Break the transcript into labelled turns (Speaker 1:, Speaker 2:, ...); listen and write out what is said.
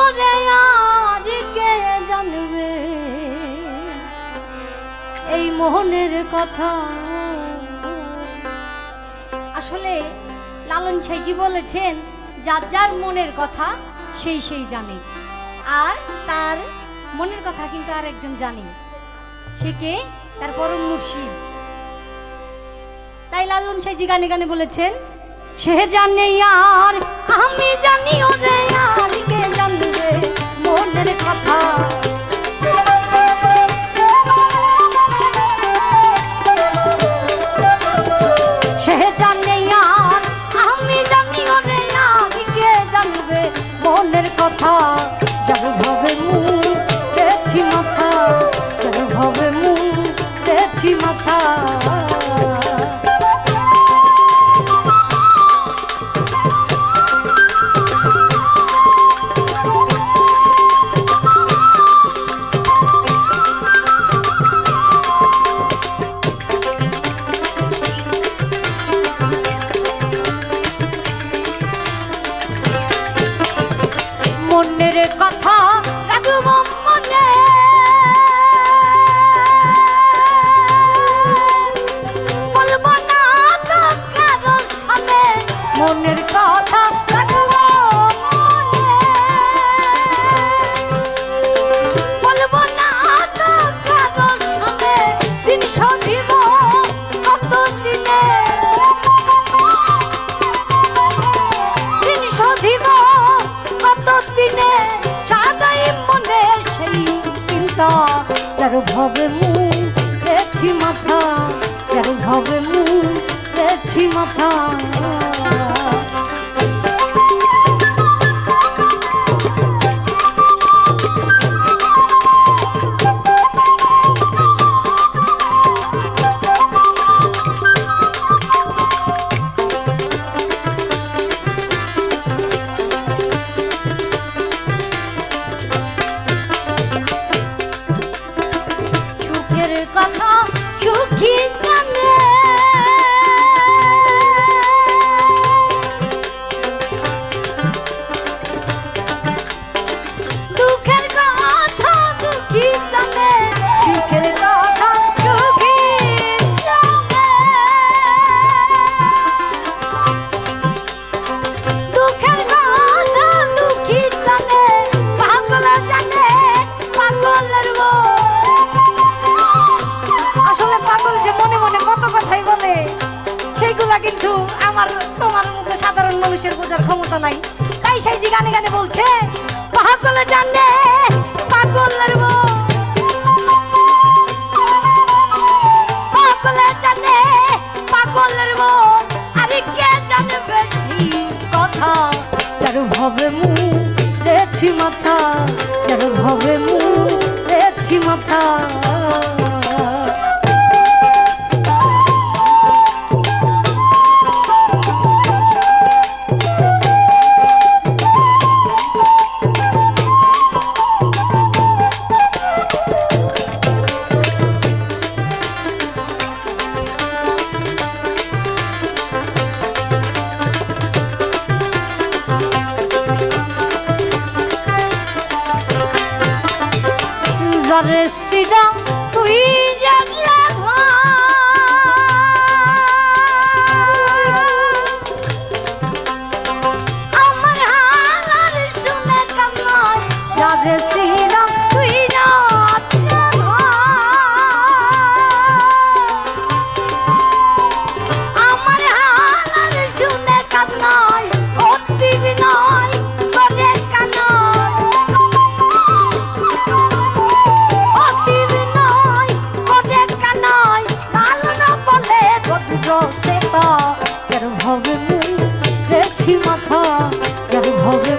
Speaker 1: ওরে আর কে জানবে এই মোহনের কথা। আসলে লালন সাইজি বলেছেন যার যার মনের কথা সেই সেই জানে, আর তার মনের কথা কিন্তু আর একজন জানে, সে কে? তার পরম মুর্শিদ। তাই লালন সাইজি গানে গানে বলেছেন সে জানে আর আমি জানি ওরে আর কে জানবে মনের কথা। সে জানে আর আমি জানি ওরে আর কে জানবে মনের কথা। যার ভাবে মুড়েছি মাথা, যার ভাবে মুড়েছি মাথা। মনের কথা রাখব মনে, বলবো না তো কারো সামনে। মনের কথা রাখব মনে, বলবো না তো কারো সামনে। দিন সধিব কত দিনে, দিন সধিব কত দিনে। সাদাই মনে সেই চিন্তা, যার ভাবে মুড়েছি মাথা, যার ভাবে মুড়েছি মাথা। কথা সুখী জানে, দুঃখের কথা দুঃখী জানে, সুখের কথা সুখী জানে। দুঃখের কথা দুঃখী জানে, পাগল জানে পাগলের মন। আসলে পাগল যে মনে মনে কত কথাই বলে, সেইগুলা কিন্তু আমার তোমার মতো সাধারণ মানুষের বোঝার ক্ষমতা নাই। তাই সাইজি গানে গানে বলছে পাগল জানে পাগলের মন, পাগল জানে পাগলের মন। আরে কে জানে বেশি কথা, যার ভাবে মুড়েছি মাথা, যার ভাবে মুড়েছি মাথা। যারে সিরাম তুই জানলে আমার হালার শুনে কান্নায়। যারে সিরাম তুই জানলে আমার হালার শুনে কান্নায়। অতি বিনয় করে কান্নায়, অতি বিনয় করে কান্নায়। লালন বলে গদ্র সেতা, যার ভাবে মুড়েছি মাথা, যার ভাবে